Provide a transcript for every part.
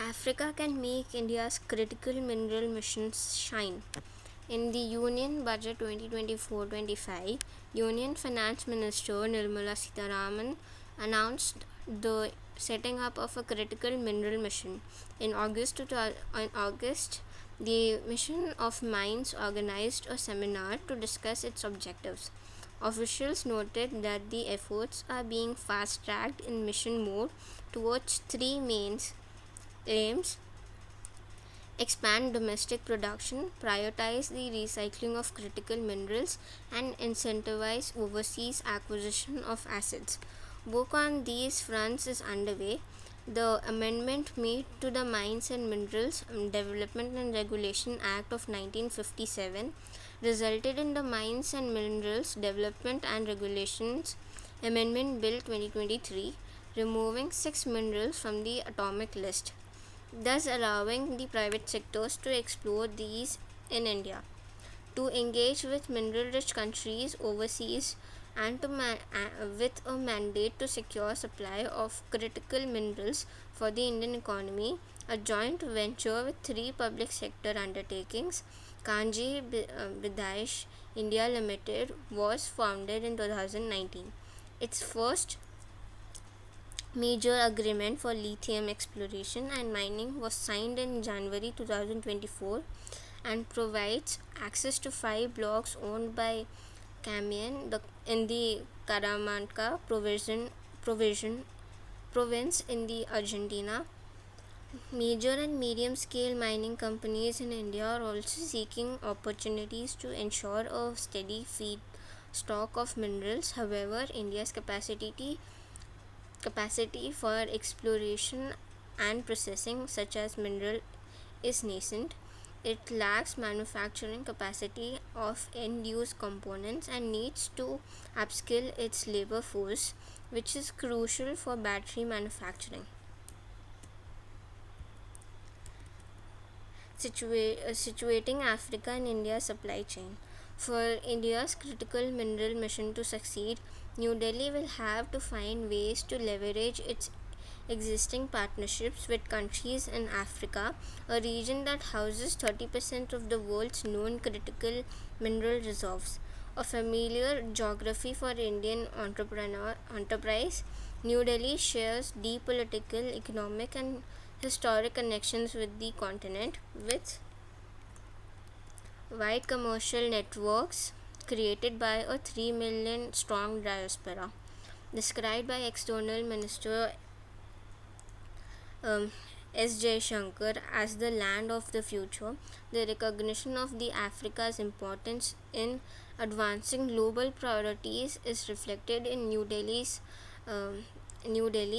Africa can make India's critical mineral missions shine. In the Union Budget 2024-25, Union Finance Minister Nirmala Sitharaman announced the setting up of a critical mineral mission. In August, the Mission of Mines organized a seminar to discuss its objectives. Officials noted that the efforts are being fast tracked in mission mode towards three main aims: expand domestic production, prioritize the recycling of critical minerals, and incentivize overseas acquisition of assets. Work on these fronts is underway. The amendment made to the Mines and Minerals Development and Regulation Act of 1957 resulted in the Mines and Minerals Development and Regulations Amendment Bill 2023, removing six minerals from the atomic list, thus allowing the private sectors to explore these in India, to engage with mineral-rich countries overseas, and with a mandate to secure supply of critical minerals for the Indian economy. A joint venture with three public sector undertakings, Kanji Bidaish India Limited, was founded in 2019. Its first major agreement for lithium exploration and mining was signed in January 2024 and provides access to five blocks owned by Camion in the Caramanca province in the Argentina. Major and medium scale mining companies in India are also seeking opportunities to ensure a steady feed stock of minerals. However, India's capacity for exploration and processing such as mineral is nascent. It lacks manufacturing capacity of end-use components and needs to upskill its labor force, which is crucial for battery manufacturing. Situating Africa and India's supply chain. For India's critical mineral mission to succeed, New Delhi will have to find ways to leverage its existing partnerships with countries in Africa, a region that houses 30% of the world's known critical mineral reserves. A familiar geography for Indian enterprise, New Delhi shares deep political, economic, and historic connections with the continent, with wide commercial networks created by a 3 million strong diaspora. Described by External Minister S. Shankar as the land of the future, the recognition of the Africa's importance in advancing global priorities is reflected in New Delhi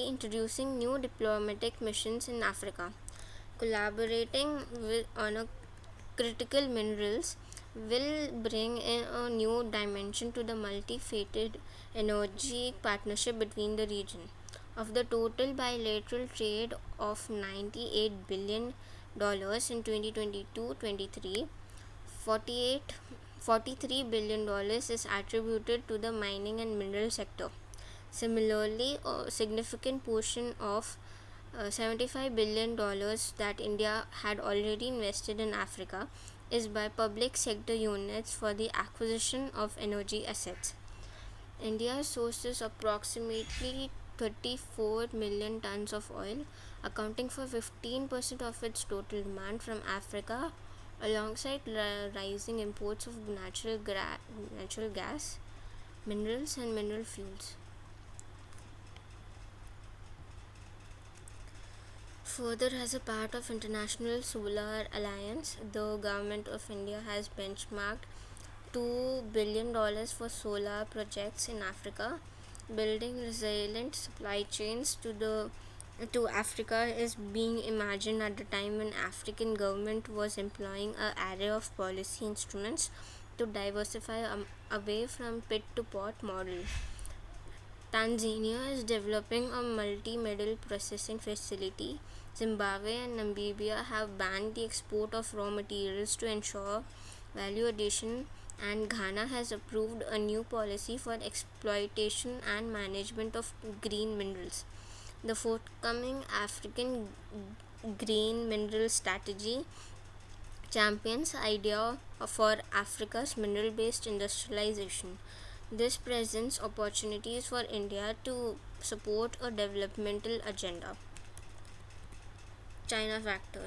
introducing new diplomatic missions in Africa. Collaborating on a critical minerals will bring in a new dimension to the multi-faceted energy partnership between the region. Of the total bilateral trade of $98 billion in 2022-23, 43 billion dollars is attributed to the mining and mineral sector. Similarly, a significant portion of $75 billion that India had already invested in Africa is by public sector units for the acquisition of energy assets. India sources approximately 34 million tons of oil, accounting for 15% of its total demand from Africa, alongside rising imports of natural gas, minerals, and mineral fuels. Further, as a part of International Solar Alliance, the Government of India has benchmarked $2 billion for solar projects in Africa. Building resilient supply chains to Africa is being imagined at the time when African government was employing an array of policy instruments to diversify away from pit to pot model. Tanzania is developing a multi-metal processing facility. Zimbabwe and Namibia have banned the export of raw materials to ensure value addition, and Ghana has approved a new policy for exploitation and management of green minerals. The forthcoming African green mineral strategy champions idea for Africa's mineral-based industrialization. This presents opportunities for India to support a developmental agenda. China factor.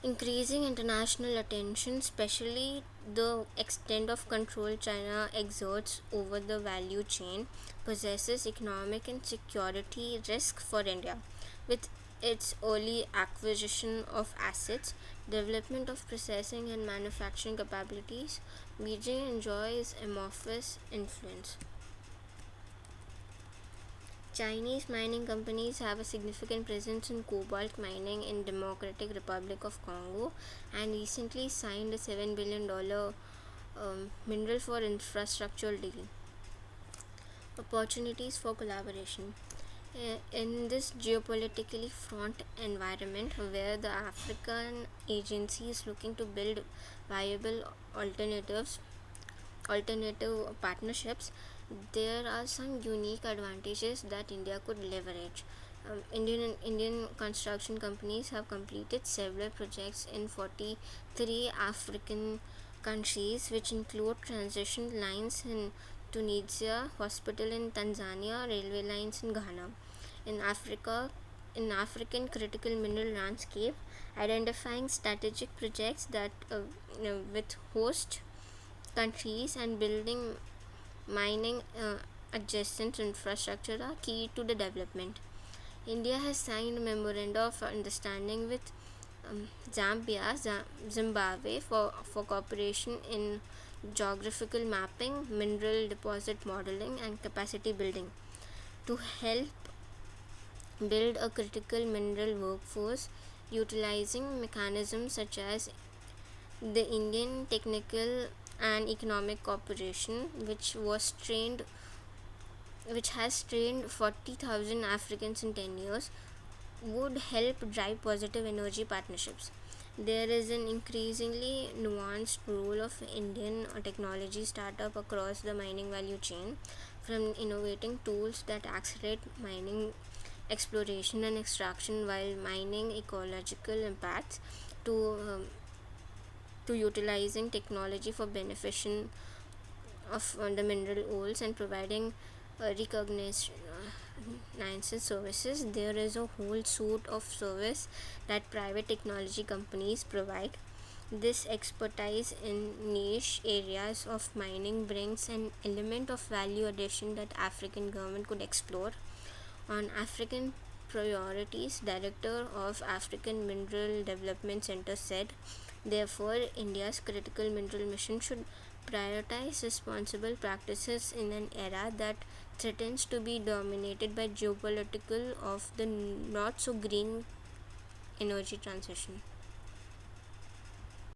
Increasing international attention, especially the extent of control China exerts over the value chain, possesses economic and security risk for India. With its early acquisition of assets, development of processing and manufacturing capabilities, Beijing enjoys amorphous influence. Chinese mining companies have a significant presence in cobalt mining in Democratic Republic of Congo and recently signed a $7 billion mineral for infrastructural deal. Opportunities for collaboration. In this geopolitically fraught environment where the African agency is looking to build viable alternative partnerships, there are some unique advantages that India could leverage. Indian construction companies have completed several projects in 43 African countries, which include transition lines in Tunisia, hospital in Tanzania, railway lines in Ghana. In Africa, in African critical mineral landscape, identifying strategic projects that with host countries and building mining adjacent infrastructure are key to the development. India has signed a memoranda of understanding with Zimbabwe for cooperation in geographical mapping, mineral deposit modeling, and capacity building to help build a critical mineral workforce utilizing mechanisms such as the Indian Technical and Economic Cooperation, which has trained 40,000 Africans in 10 years, would help drive positive energy partnerships. There is an increasingly nuanced role of Indian technology startup across the mining value chain, from innovating tools that accelerate mining exploration and extraction while mining ecological impacts to um, to utilizing technology for beneficiation of the mineral oils and providing recognition services. There is a whole suite of service that private technology companies provide. This expertise in niche areas of mining brings an element of value addition that African government could explore. On African priorities, director of African Mineral Development Center said, therefore, India's critical mineral mission should prioritize responsible practices in an era that threatens to be dominated by geopolitical of the not so green energy transition.